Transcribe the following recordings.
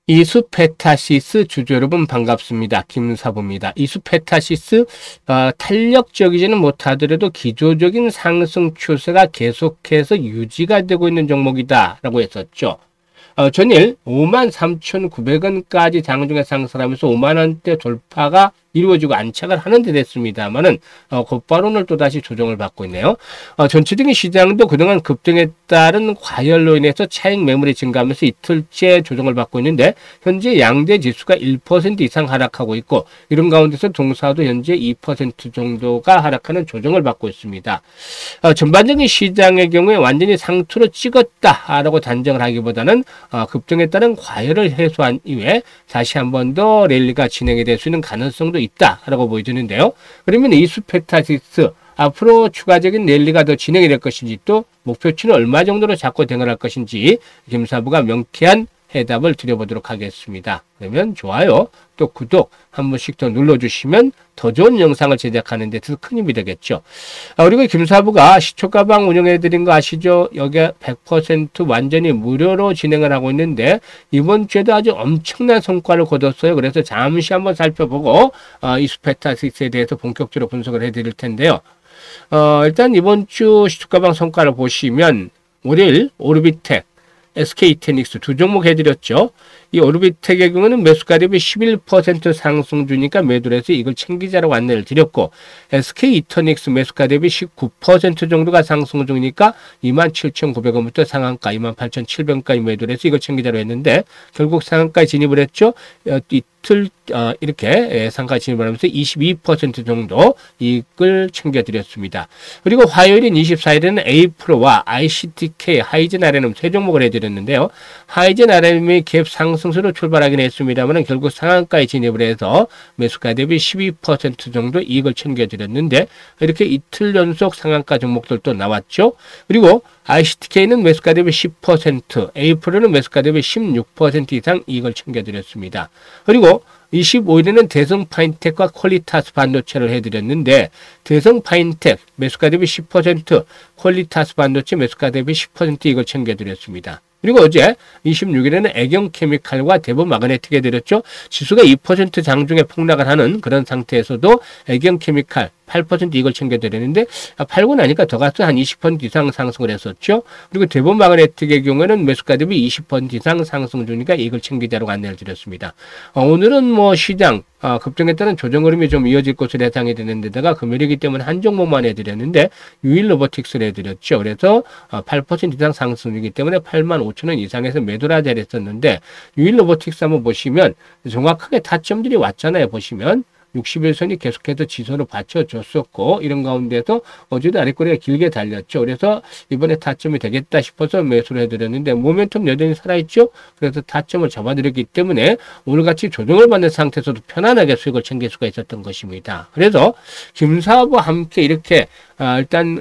이수페타시스 주주 여러분 반갑습니다. 김사부입니다. 이수페타시스 탄력적이지는 못하더라도 기조적인 상승 추세가 계속해서 유지가 되고 있는 종목이다 라고 했었죠. 전일 53,900원까지 장중에 상승하면서 5만원대 돌파가 이루어지고 안착을 하는 데 됐습니다만은 곧바로 오늘 또다시 조정을 받고 있네요. 전체적인 시장도 그동안 급등에 따른 과열로 인해서 차익 매물이 증가하면서 이틀째 조정을 받고 있는데 현재 양대 지수가 1% 이상 하락하고 있고 이런 가운데서 동사도 현재 2% 정도가 하락하는 조정을 받고 있습니다. 전반적인 시장의 경우에 완전히 상투로 찍었다라고 단정을 하기보다는 급등에 따른 과열을 해소한 이후에 다시 한 번 더 랠리가 진행이 될 수 있는 가능성도 있다라고 보여지는데요. 그러면 이수페타시스 앞으로 추가적인 랠리가 더 진행이 될 것인지 또 목표치는 얼마 정도로 잡고 대응할 것인지 김사부가 명쾌한 해답을 드려보도록 하겠습니다. 그러면 좋아요, 또 구독 한 번씩 더 눌러주시면 더 좋은 영상을 제작하는 데 더 큰 힘이 되겠죠. 그리고 김사부가 시초가방 운영해드린 거 아시죠? 여기에 100% 완전히 무료로 진행을 하고 있는데 이번 주에도 아주 엄청난 성과를 거뒀어요. 그래서 잠시 한번 살펴보고 이수페타시스에 대해서 본격적으로 분석을 해드릴 텐데요. 일단 이번 주 시초가방 성과를 보시면 월요일 오르비텍, SK이테닉스 두 종목 해드렸죠. 이 오르비텍의 경우는 매수가 대비 11% 상승 주니까 매도를 해서 이걸 챙기자라고 안내를 드렸고 SK이테닉스 매수가 대비 19% 정도가 상승 중이니까 27,900원부터 상한가 28,700원까지 매도를 해서 이걸 챙기자로 했는데 결국 상한가에 진입을 했죠. 이틀 이렇게 상가 진입을 하면서 22% 정도 이익을 챙겨드렸습니다. 그리고 화요일인 24일에는 A프로와 ICTK, 하이젠 RM 세 종목을 해드렸는데요. 하이젠 RM이 갭 상승세로 출발하긴 했습니다만 결국 상한가에 진입을 해서 매수가 대비 12% 정도 이익을 챙겨드렸는데 이렇게 이틀 연속 상한가 종목들도 나왔죠. 그리고 ICTK는 매수가 대비 10%, A프로는 매수가 대비 16% 이상 이익을 챙겨드렸습니다. 그리고 25일에는 대성파인텍과 퀄리타스 반도체를 해드렸는데 대성파인텍 매수가 대비 10%, 퀄리타스 반도체 매수가 대비 10% 이익을 챙겨드렸습니다. 그리고 어제 26일에는 애경케미칼과 대보마그네틱 해드렸죠. 지수가 2% 장중에 폭락을 하는 그런 상태에서도 애경케미칼 8% 이익을 챙겨드렸는데 팔고 나니까 더 가서 한 20% 이상 상승을 했었죠. 그리고 대보마그네틱의 경우에는 매수가 대비 20% 이상 상승 중이니까 이익을 챙기자라고 안내를 드렸습니다. 오늘은 뭐 시장 급등에 따른 조정 흐름이 좀 이어질 것으로 예상이 되는 데다가 금요일이기 때문에 한 종목만 해드렸는데 유일로보틱스를 해드렸죠. 그래서 8% 이상 상승이기 때문에 85,000원 이상에서 매도를 하자 했었는데 유일로보틱스 한번 보시면 정확하게 타점들이 왔잖아요. 보시면 61선이 계속해서 지선을 받쳐줬었고 이런 가운데서 어제도 아랫꼬리가 길게 달렸죠. 그래서 이번에 타점이 되겠다 싶어서 매수를 해드렸는데 모멘텀 여전히 살아있죠. 그래서 타점을 잡아드렸기 때문에 오늘같이 조정을 받는 상태에서도 편안하게 수익을 챙길 수가 있었던 것입니다. 그래서 김사부와 함께 이렇게 일단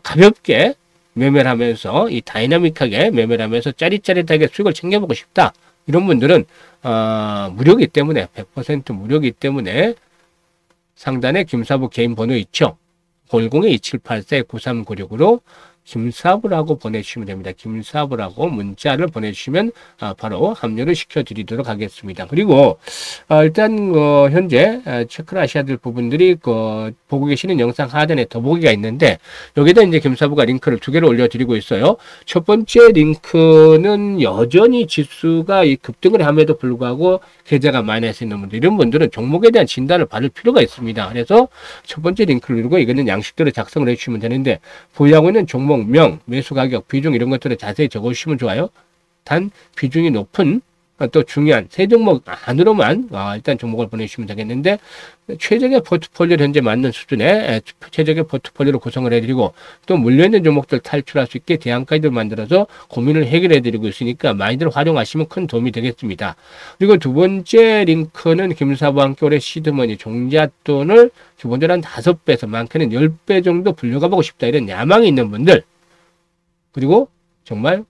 가볍게 매매를 하면서 이 다이나믹하게 매매를 하면서 짜릿짜릿하게 수익을 챙겨보고 싶다. 이런 분들은 무료이기 때문에 100% 무료이기 때문에 상단에 김사부 개인 번호 있죠. 010-2784-9396으로 김사부라고 보내주시면 됩니다. 김사부라고 문자를 보내주시면 바로 합류를 시켜드리도록 하겠습니다. 그리고 일단 현재 체크를 하셔야 될 부분들이 보고 계시는 영상 하단에 더보기가 있는데 여기다 이제 김사부가 링크를 두 개를 올려드리고 있어요. 첫 번째 링크는 여전히 지수가 급등을 함에도 불구하고 계좌가 마이너스 있는 분들 이런 분들은 종목에 대한 진단을 받을 필요가 있습니다. 그래서 첫 번째 링크를 누르고 이거는 양식대로 작성을 해주시면 되는데 보유하고 있는 종목 명, 매수 가격, 비중 이런 것들을 자세히 적어주시면 좋아요. 단 비중이 높은 또 중요한 세 종목 안으로만 일단 종목을 보내주시면 되겠는데 최적의 포트폴리오를 현재 맞는 수준의 최적의 포트폴리오를 구성을 해드리고 또 물려있는 종목들 탈출할 수 있게 대안 가이드를 만들어서 고민을 해결해드리고 있으니까 많이들 활용하시면 큰 도움이 되겠습니다. 그리고 두 번째 링크는 김사부와 함께 올해 시드머니 종잣돈을 기본적으로 한 5배에서 많게는 10배 정도 불려가보고 싶다 이런 야망이 있는 분들 그리고 정말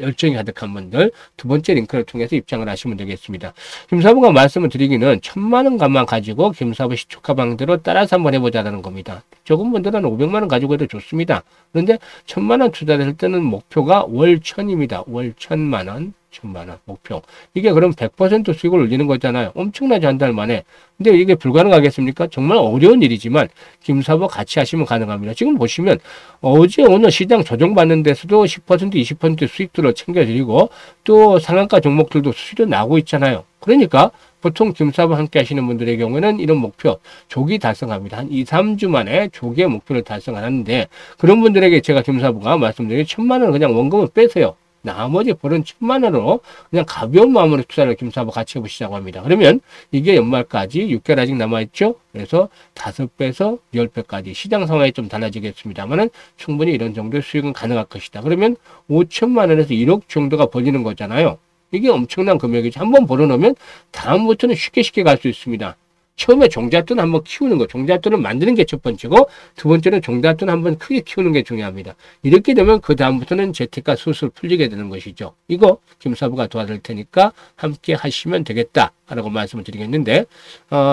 열정이 가득한 분들 두 번째 링크를 통해서 입장을 하시면 되겠습니다. 김사부가 말씀을 드리기는 1,000만원 값만 가지고 김사부 시초가방대로 따라서 한번 해보자라는 겁니다. 적은 분들은 500만원 가지고 해도 좋습니다. 그런데 1,000만원 투자했을 때는 목표가 월 1,000입니다. 월 1,000만원. 천만 원 목표. 이게 그럼 100% 수익을 올리는 거잖아요. 엄청나게 한 달 만에. 근데 이게 불가능하겠습니까? 정말 어려운 일이지만 김사부 같이 하시면 가능합니다. 지금 보시면 어제 오늘 시장 조정받는 데서도 10% 20% 수익들을 챙겨드리고 또 상한가 종목들도 수익이 나고 있잖아요. 그러니까 보통 김사부 함께 하시는 분들의 경우에는 이런 목표 조기 달성합니다. 한 2, 3주 만에 조기의 목표를 달성하는데 그런 분들에게 제가 김사부가 말씀드린 1,000만 원 그냥 원금을 빼세요. 나머지 벌은 1,000만 원으로 그냥 가벼운 마음으로 투자를 김사부 같이 해보시자고 합니다. 그러면 이게 연말까지 6개월 아직 남아있죠. 그래서 5배에서 10배까지 시장 상황이 좀 달라지겠습니다만은 충분히 이런 정도의 수익은 가능할 것이다. 그러면 5천만 원에서 1억 정도가 벌리는 거잖아요. 이게 엄청난 금액이죠. 한번 벌어놓으면 다음부터는 쉽게 갈 수 있습니다. 처음에 종잣돈 한번 키우는 거, 종잣돈을 만드는 게 첫 번째고 두 번째는 종잣돈 한번 크게 키우는 게 중요합니다. 이렇게 되면 그 다음부터는 재테크가 술술 풀리게 되는 것이죠. 이거 김사부가 도와줄 테니까 함께 하시면 되겠다라고 말씀을 드리겠는데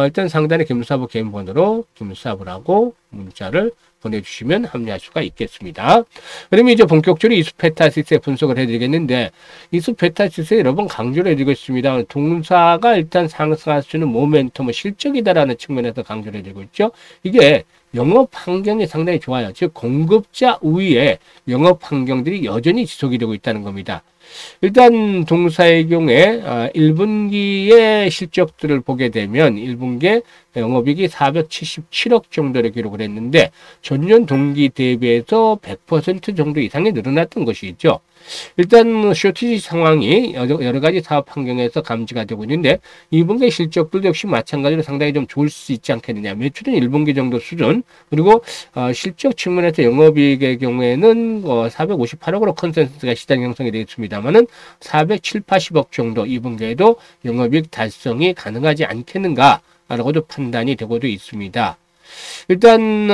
일단 상단에 김사부 개인 번호로 김사부라고 문자를 보내주시면 합류할 수가 있겠습니다. 그러면 이제 본격적으로 이수페타시스의 분석을 해드리겠는데 이수페타시스 여러 번 강조를 해드리고 있습니다. 동사가 일단 상승할 수 있는 모멘텀은 실적이다라는 측면에서 강조를 해드리고 있죠. 이게 영업 환경이 상당히 좋아요. 즉 공급자 우위에 영업 환경들이 여전히 지속이 되고 있다는 겁니다. 일단 동사의 경우에 1분기의 실적들을 보게 되면 1분기에 영업이익이 477억 정도를 기록을 했는데 전년 동기 대비해서 100% 정도 이상이 늘어났던 것이 있죠. 일단 쇼티지 상황이 여러 가지 사업 환경에서 감지가 되고 있는데 2분기 실적들도 역시 마찬가지로 상당히 좀 좋을 수 있지 않겠느냐. 매출은 1분기 정도 수준 그리고 실적 측면에서 영업이익의 경우에는 458억으로 컨센서스가 시장 형성이 되겠습니다만은 470, 80억 정도 2분기에도 영업이익 달성이 가능하지 않겠는가 라고도 판단이 되고도 있습니다. 일단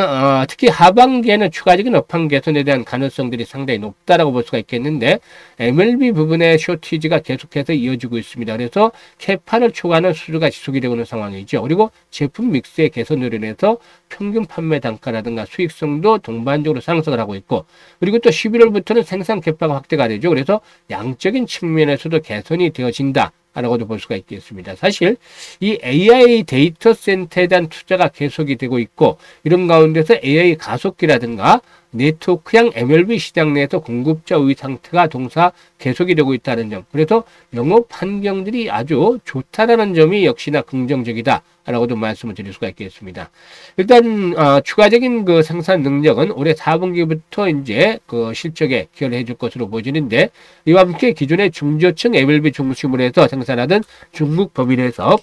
특히 하반기에는 추가적인 업황 개선에 대한 가능성들이 상당히 높다라고 볼 수가 있겠는데 MLB 부분의 쇼티지가 계속해서 이어지고 있습니다. 그래서 캐파를 초과하는 수주가 지속이 되고 있는 상황이죠. 그리고 제품 믹스의 개선으로 인해서 평균 판매 단가라든가 수익성도 동반적으로 상승을 하고 있고 그리고 또 11월부터는 생산 캐파가 확대가 되죠. 그래서 양적인 측면에서도 개선이 되어진다. 라고도 볼 수가 있겠습니다. 사실 이 AI 데이터 센터에 대한 투자가 계속이 되고 있고 이런 가운데서 AI 가속기라든가 네트워크형 MLB 시장 내에서 공급자 우위 상태가 동사 계속이 되고 있다는 점. 그래서 영업 환경들이 아주 좋다라는 점이 역시나 긍정적이다. 라고도 말씀을 드릴 수가 있겠습니다. 일단 추가적인 그 생산 능력은 올해 4분기부터 이제 그 실적에 기여를 해줄 것으로 보여지는데 이와 함께 기존의 중저층 MLB 중심으로 해서 생산하던 중국 법인에서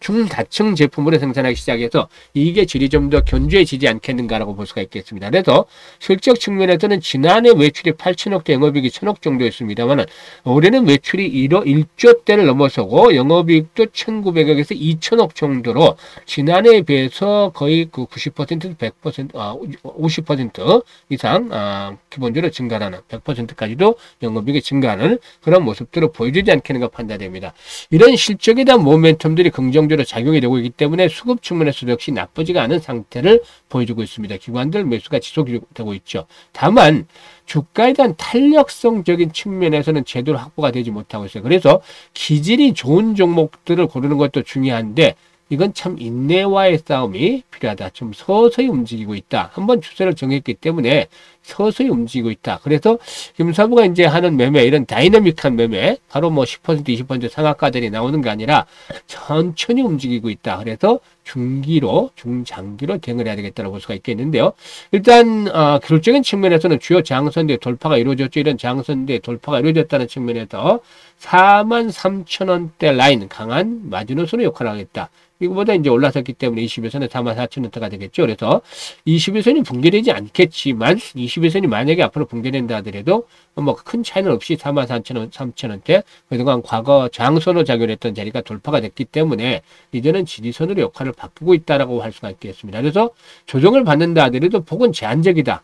중다층 제품으로 생산하기 시작해서 이게 질이 좀 더 견조해지지 않겠는가라고 볼 수가 있겠습니다. 그래서 실적 측면에서는 지난해 매출이 8천억대 영업이익이 1,000억 정도였습니다만 올해는 매출이 1조대를 넘어서고 영업이익도 1,900억에서 2,000억 정도로 지난해에 비해서 거의 그 90% 100% 50% 이상 기본적으로 증가하는 100%까지도 영업이익이 증가하는 그런 모습들을 보여주지 않겠는가 판단됩니다. 이런 실적에 대한 모멘텀들이 긍정적으로 작용이 되고 있기 때문에 수급 측면에서도 역시 나쁘지가 않은 상태를 보여주고 있습니다. 기관들 매수가 지속이 되고 있죠. 다만 주가에 대한 탄력성적인 측면에서는 제대로 확보가 되지 못하고 있어요. 그래서 기질이 좋은 종목들을 고르는 것도 중요한데 이건 참 인내와의 싸움이 필요하다. 좀 서서히 움직이고 있다. 한번 추세를 정했기 때문에 서서히 움직이고 있다. 그래서 김사부가 이제 하는 매매, 이런 다이내믹한 매매, 바로 뭐 10%, 20% 상한가들이 나오는 게 아니라 천천히 움직이고 있다. 그래서 중기로, 중장기로 대응을 해야 되겠다고 볼 수가 있겠는데요. 일단 기술적인 측면에서는 주요 저항선대 돌파가 이루어졌죠. 이런 저항선대 돌파가 이루어졌다는 측면에서 43,000원대 라인 강한 마지노선의 역할을 하겠다. 이거보다 이제 올라섰기 때문에 21선에 44,000원대가 되겠죠. 그래서 21선이 붕괴되지 않겠지만 21선이 만약에 앞으로 붕괴된다 하더라도 뭐 큰 차이는 없이 44,000원, 3,000원대 그동안 과거 저항선으로 작용했던 자리가 돌파가 됐기 때문에 이제는 지지선으로 역할을 바꾸고 있다라고 할 수가 있겠습니다. 그래서 조정을 받는다 하더라도 폭은 제한적이다.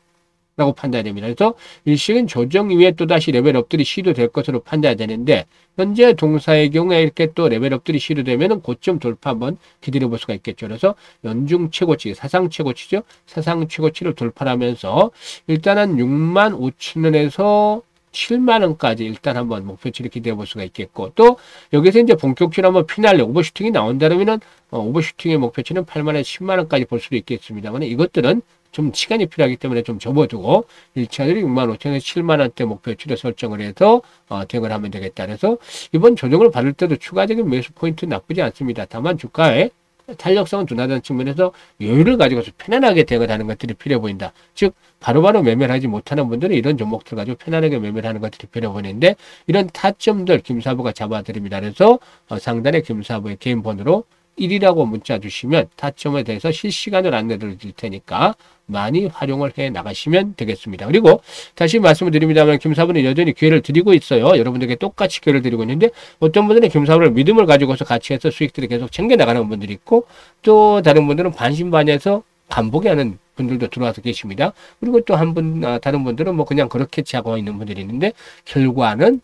라고 판단이 됩니다. 그래서 일시적인 조정 이후에 또다시 레벨업들이 시도될 것으로 판단이 되는데 현재 동사의 경우에 이렇게 또 레벨업들이 시도되면 고점 돌파 한번 기다려 볼 수가 있겠죠. 그래서 연중 최고치, 사상 최고치죠. 사상 최고치를 돌파하면서 일단은 65,000원에서 7만 원까지 일단 한번 목표치를 기대해 볼 수가 있겠고, 또 여기서 이제 본격적으로 한번 피날레 오버슈팅이 나온다면은 오버슈팅의 목표치는 8만 원, 10만 원까지 볼 수도 있겠습니다만, 이것들은 좀 시간이 필요하기 때문에 좀 접어두고 1차적으로 6만 5천에서 7만 원대 목표치를 설정을 해서 대응을 하면 되겠다. 그래서 이번 조정을 받을 때도 추가적인 매수 포인트 나쁘지 않습니다. 다만 주가에 탄력성은 둔하다는 측면에서 여유를 가지고서 편안하게 대응을 하는 것들이 필요해 보인다. 즉 바로바로 매매를 하지 못하는 분들은 이런 종목들 가지고 편안하게 매매를 하는 것들이 필요해 보이는데, 이런 타점들 김사부가 잡아드립니다. 그래서 상단에 김사부의 개인 번호로 1이라고 문자 주시면 타점에 대해서 실시간으로 안내를 드릴 테니까 많이 활용을 해 나가시면 되겠습니다. 그리고 다시 말씀을 드립니다만, 김사부는 여전히 기회를 드리고 있어요. 여러분들에게 똑같이 기회를 드리고 있는데, 어떤 분들은 김사부를 믿음을 가지고서 같이 해서 수익들이 계속 챙겨 나가는 분들이 있고, 또 다른 분들은 반신반의해서 간보게 하는 분들도 들어와서 계십니다. 그리고 또 다른 분들은 뭐 그냥 그렇게 하고 있는 분들이 있는데, 결과는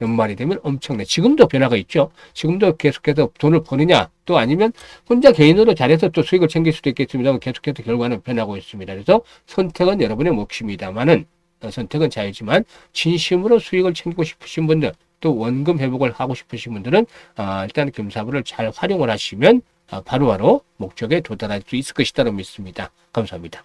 연말이 되면 엄청나게 지금도 변화가 있죠. 지금도 계속해서 돈을 버느냐, 또 아니면 혼자 개인으로 잘해서 또 수익을 챙길 수도 있겠습니다만, 계속해서 결과는 변하고 있습니다. 그래서 선택은 여러분의 몫입니다만은, 선택은 자유지만 진심으로 수익을 챙기고 싶으신 분들, 또 원금 회복을 하고 싶으신 분들은 일단 금사부를 잘 활용을 하시면 바로바로 목적에 도달할 수 있을 것이라고 믿습니다. 감사합니다.